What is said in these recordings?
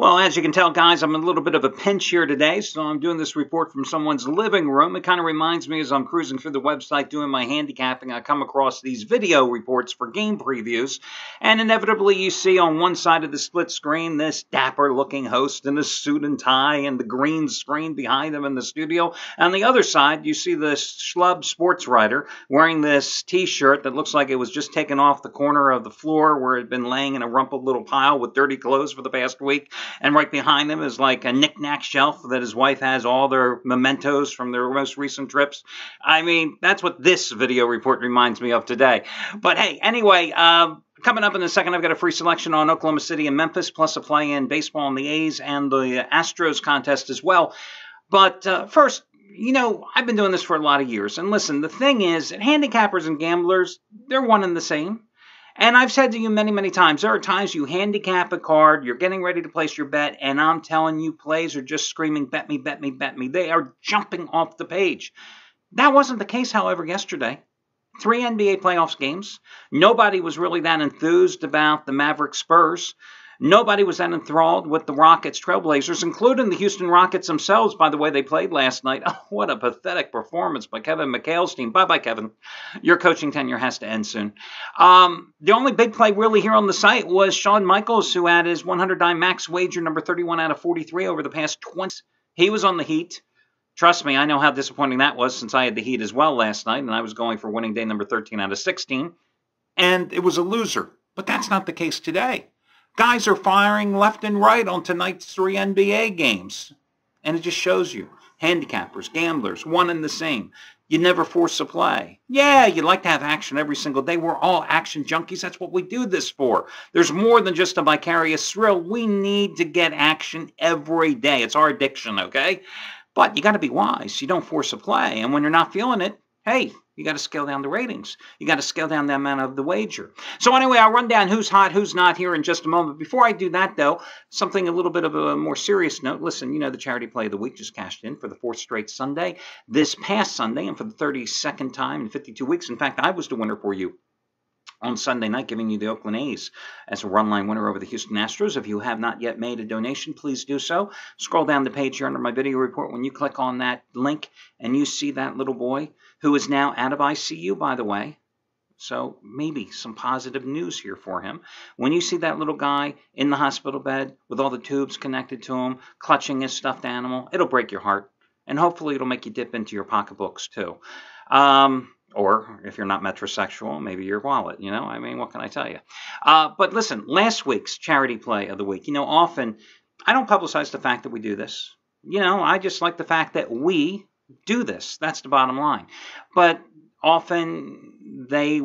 Well, as you can tell, guys, I'm in a little bit of a pinch here today, so I'm doing this report from someone's living room. It kind of reminds me as I'm cruising through the website doing my handicapping, I come across these video reports for game previews, and inevitably you see on one side of the split screen this dapper-looking host in a suit and tie and the green screen behind him in the studio. On the other side, you see this schlub sports writer wearing this T-shirt that looks like it was just taken off the corner of the floor where it had been laying in a rumpled little pile with dirty clothes for the past week. And right behind him is like a knick-knack shelf that his wife has all their mementos from their most recent trips. I mean, that's what this video report reminds me of today. But hey, anyway, coming up in a second, I've got a free selection on Oklahoma City and Memphis, plus a play in baseball on the A's and the Astros contest as well. But first, you know, I've been doing this for a lot of years. And listen, the thing is, handicappers and gamblers, they're one and the same. And I've said to you many, many times, there are times you handicap a card, you're getting ready to place your bet, and I'm telling you, plays are just screaming, bet me, bet me, bet me. They are jumping off the page. That wasn't the case, however, yesterday. 3 NBA playoffs games. Nobody was really that enthused about the Mavericks Spurs. Nobody was that enthralled with the Rockets Trailblazers, including the Houston Rockets themselves, by the way they played last night. Oh, what a pathetic performance by Kevin McHale's team. Bye-bye, Kevin. Your coaching tenure has to end soon. The only big play really here on the site was Shawn Michaels, who had his 100-dime max wager, number 31 out of 43 over the past 20. He was on the Heat. Trust me, I know how disappointing that was since I had the Heat as well last night, and I was going for winning day number 13 out of 16. And it was a loser. But that's not the case today. Guys are firing left and right on tonight's 3 NBA games. And it just shows you, handicappers, gamblers, one and the same. You never force a play. Yeah, you like to have action every single day. We're all action junkies. That's what we do this for. There's more than just a vicarious thrill. We need to get action every day. It's our addiction, okay? But you got to be wise. You don't force a play. And when you're not feeling it, hey, you got to scale down the ratings. You got to scale down the amount of the wager. So anyway, I'll run down who's hot, who's not here in just a moment. Before I do that, though, something a little bit of a more serious note. Listen, you know the Charity Play of the Week just cashed in for the 4th straight Sunday. This past Sunday, and for the 32nd time in 52 weeks. In fact, I was the winner for you on Sunday night, giving you the Oakland A's as a run-line winner over the Houston Astros. If you have not yet made a donation, please do so. Scroll down the page here under my video report. When you click on that link and you see that little boy, who is now out of ICU, by the way, so maybe some positive news here for him. When you see that little guy in the hospital bed with all the tubes connected to him, clutching his stuffed animal, it'll break your heart. And hopefully it'll make you dip into your pocketbooks, too. Or if you're not metrosexual, maybe your wallet, you know? I mean, what can I tell you? But listen, last week's Charity Play of the Week, you know, often I don't publicize the fact that we do this. You know, I just like the fact that we do this. That's the bottom line. But often the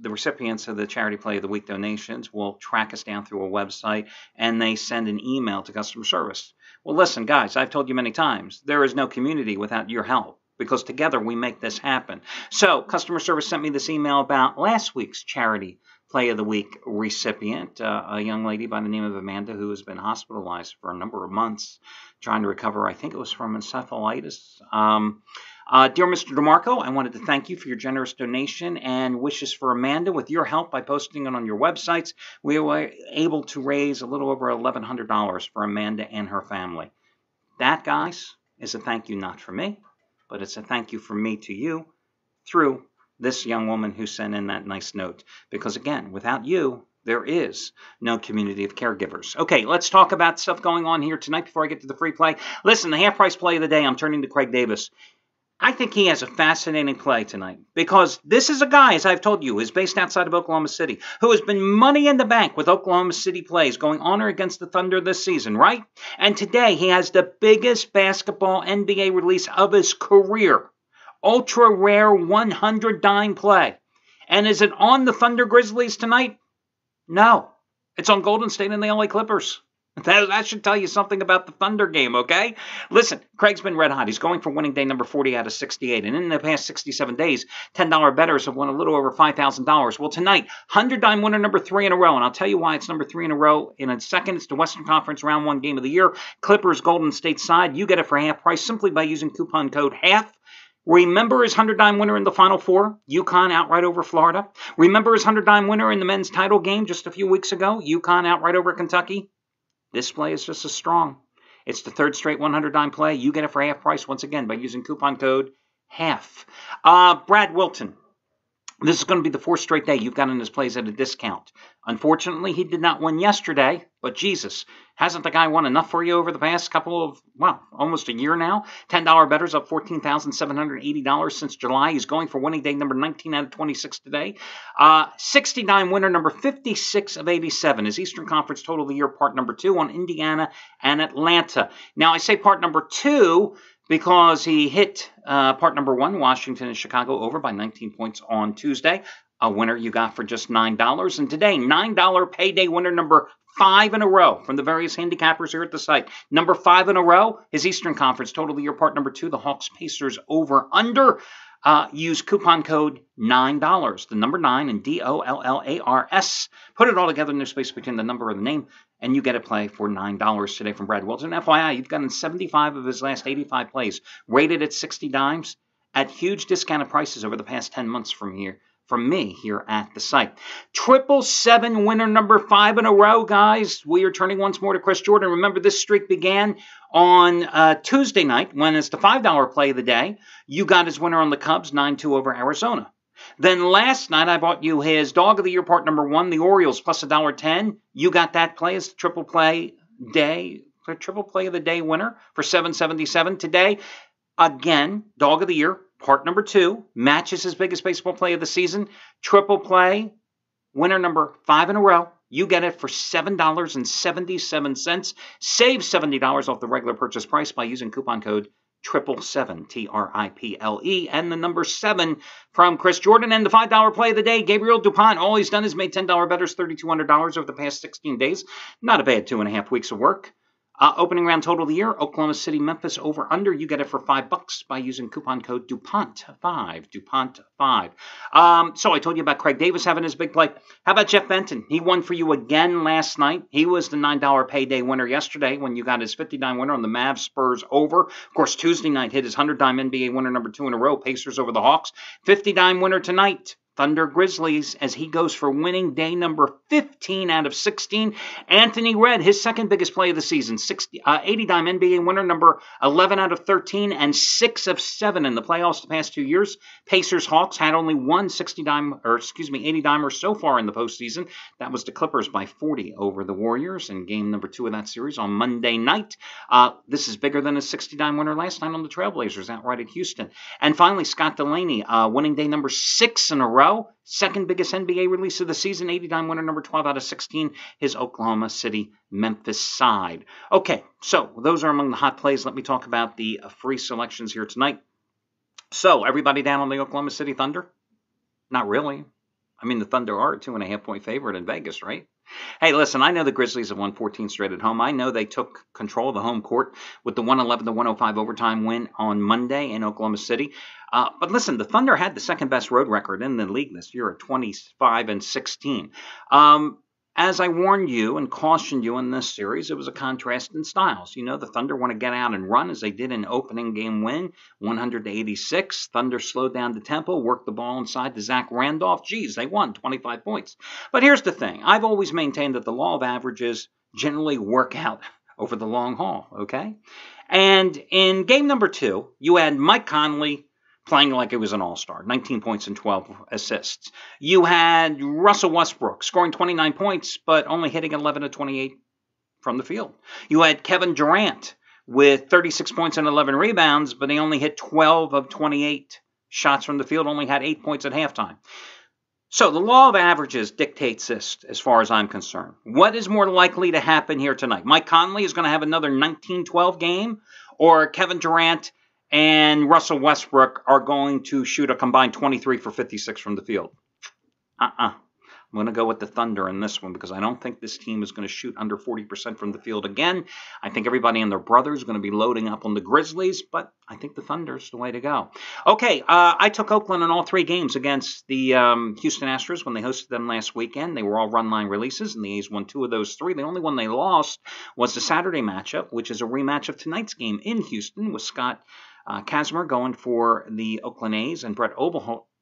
recipients of the Charity Play of the Week donations will track us down through a website and they send an email to customer service. Well, listen, guys, I've told you many times, there is no community without your help, because together we make this happen. So customer service sent me this email about last week's Charity Play of the Week recipient, a young lady by the name of Amanda who has been hospitalized for a number of months trying to recover, I think it was from encephalitis. Dear Mr. DeMarco, I wanted to thank you for your generous donation and wishes for Amanda. With your help by posting it on your websites, we were able to raise a little over $1,100 for Amanda and her family. That, guys, is a thank you not from me, but it's a thank you from me to you through this young woman who sent in that nice note. Because again, without you, there is no community of caregivers. Okay, let's talk about stuff going on here tonight before I get to the free play. Listen, the half-price play of the day, I'm turning to Craig Davis. I think he has a fascinating play tonight because this is a guy, as I've told you, is based outside of Oklahoma City, who has been money in the bank with Oklahoma City plays going on or against the Thunder this season, right? And today he has the biggest basketball NBA release of his career. Ultra rare 100-dime play. And is it on the Thunder Grizzlies tonight? No. It's on Golden State and the LA Clippers. That should tell you something about the Thunder game, okay? Listen, Craig's been red hot. He's going for winning day number 40 out of 68. And in the past 67 days, $10 bettors have won a little over $5,000. Well, tonight, 100-dime winner number 3 in a row. And I'll tell you why it's number 3 in a row. In a second, it's the Western Conference Round 1 game of the year. Clippers, Golden State side. You get it for half price simply by using coupon code HALF. Remember his 100-dime winner in the Final Four, UConn outright over Florida? Remember his 100-dime winner in the men's title game just a few weeks ago, UConn outright over Kentucky? This play is just as strong. It's the third straight $100 play. You get it for half price once again by using coupon code HALF. Brad Wilton. This is going to be the fourth straight day you've gotten his plays at a discount. Unfortunately, he did not win yesterday, but Jesus, hasn't the guy won enough for you over the past couple of, almost a year now? $10 bettors up $14,780 since July. He's going for winning day number 19 out of 26 today. 69 winner number 56 of 87 is Eastern Conference Total of the Year, part number 2 on Indiana and Atlanta. Now, I say part number 2 because he hit part number 1, Washington and Chicago, over by 19 points on Tuesday. A winner you got for just $9. And today, $9 payday winner number 5 in a row from the various handicappers here at the site. Number 5 in a row is Eastern Conference Total of the Year, part number 2, the Hawks Pacers over under. Use coupon code $9, the number 9 and DOLLARS. Put it all together in the space between the number and the name, and you get a play for $9 today from Brad Wilton. FYI, you've gotten 75 of his last 85 plays, rated at 60 dimes, at huge discounted prices over the past 10 months from me here at the site. 777 winner number 5 in a row, guys. We are turning once more to Chris Jordan. Remember, this streak began on Tuesday night when it's the $5 play of the day. You got his winner on the Cubs, 9-2 over Arizona. Then last night, I bought you his Dog of the Year, part number 1, the Orioles, plus $1.10. You got that play as the triple play of the day winner for $777 today. Again, Dog of the Year, part number 2, matches his biggest baseball play of the season. Triple play, winner number 5 in a row. You get it for $7.77. Save $70 off the regular purchase price by using coupon code 777, TRIPLE, and the number 7 from Chris Jordan. And the $5 play of the day, Gabriel DuPont. All he's done is made $10 bettors, $3,200 over the past 16 days. Not a bad 2.5 weeks of work. Opening round total of the year, Oklahoma City, Memphis over under. You get it for $5 by using coupon code DuPont5, DuPont5. So I told you about Craig Davis having his big play. How about Jeff Benton? He won for you again last night. He was the $9 payday winner yesterday when you got his $50 winner on the Mavs Spurs over. Of course, Tuesday night hit his $100 NBA winner number 2 in a row, Pacers over the Hawks. $50 winner tonight, Thunder Grizzlies, as he goes for winning day number 15 out of 16. Anthony Red, his second biggest play of the season, $80 NBA winner number 11 out of 13 and 6 of 7 in the playoffs the past 2 years. Pacers Hawks had only one $80-dimer so far in the postseason. That was the Clippers by 40 over the Warriors in game number 2 of that series on Monday night. This is bigger than a $60 winner last night on the Trailblazers outright at Houston. And finally, Scott Delaney, winning day number 6 in a row. Second biggest NBA release of the season, $80 winner number 12 out of 16, his Oklahoma City, Memphis side. Okay, so those are among the hot plays. Let me talk about the free selections here tonight. So, everybody down on the Oklahoma City Thunder? Not really. I mean, the Thunder are a 2.5-point favorite in Vegas, right? Hey, listen, I know the Grizzlies have won 14 straight at home. I know they took control of the home court with the 111-105 overtime win on Monday in Oklahoma City. But listen, the Thunder had the second best road record in the league this year at 25-16. As I warned you and cautioned you in this series, it was a contrast in styles. You know, the Thunder want to get out and run as they did in opening game win, 100-86. Thunder slowed down the tempo, worked the ball inside to Zach Randolph. Geez, they won 25 points. But here's the thing. I've always maintained that the law of averages generally work out over the long haul, okay? And in game number 2, you had Mike Conley playing like it was an all-star, 19 points and 12 assists. You had Russell Westbrook scoring 29 points, but only hitting 11 of 28 from the field. You had Kevin Durant with 36 points and 11 rebounds, but he only hit 12 of 28 shots from the field, only had 8 points at halftime. So the law of averages dictates this as far as I'm concerned. What is more likely to happen here tonight? Mike Conley is going to have another 19-12 game, or Kevin Durant and Russell Westbrook are going to shoot a combined 23 for 56 from the field? I'm going to go with the Thunder in this one because I don't think this team is going to shoot under 40% from the field again. I think everybody and their brother is going to be loading up on the Grizzlies, but I think the Thunder is the way to go. Okay, I took Oakland in all 3 games against the Houston Astros when they hosted them last weekend. They were all run-line releases, and the A's won 2 of those 3. The only one they lost was the Saturday matchup, which is a rematch of tonight's game in Houston with Scott Kazmir going for the Oakland A's and Brett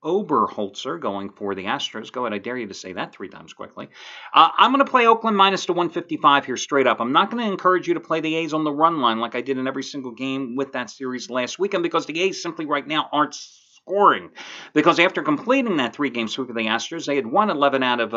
Oberholzer going for the Astros. Go ahead, I dare you to say that 3 times quickly. I'm going to play Oakland minus the 155 here straight up. I'm not going to encourage you to play the A's on the run line like I did in every single game with that series last weekend because the A's simply right now aren't scoring. Because after completing that 3-game sweep of the Astros, they had won 11 out of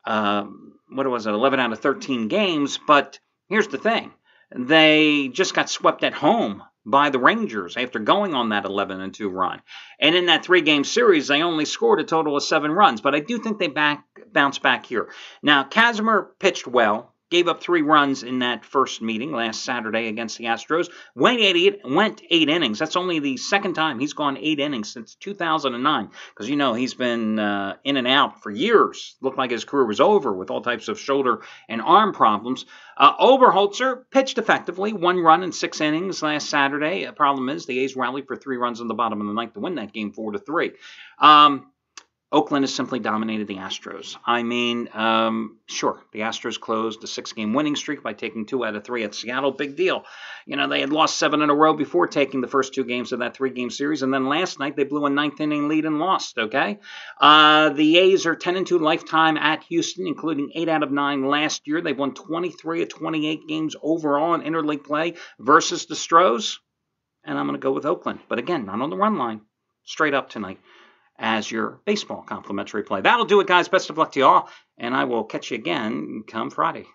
11 out of 13 games. But here's the thing. They just got swept at home by the Rangers after going on that 11-2 run. And in that 3-game series, they only scored a total of 7 runs. But I do think they bounce back here. Now, Kazmir pitched well. Gave up 3 runs in that first meeting last Saturday against the Astros. Went 8 innings. That's only the second time he's gone 8 innings since 2009. Because, he's been in and out for years. Looked like his career was over with all types of shoulder and arm problems. Oberholzer pitched effectively. 1 run in 6 innings last Saturday. The problem is the A's rallied for 3 runs in the bottom of the ninth to win that game 4-3. Oakland has simply dominated the Astros. Sure, the Astros closed the 6-game winning streak by taking 2 out of 3 at Seattle. Big deal. They had lost 7 in a row before taking the first 2 games of that 3-game series, and then last night they blew a 9th-inning lead and lost, okay? The A's are 10-2 lifetime at Houston, including 8 out of 9 last year. They've won 23 of 28 games overall in interleague play versus the Stros, and I'm going to go with Oakland. But again, not on the run line. Straight up tonight as your baseball complimentary play. That'll do it, guys. Best of luck to you all, and I will catch you again come Friday.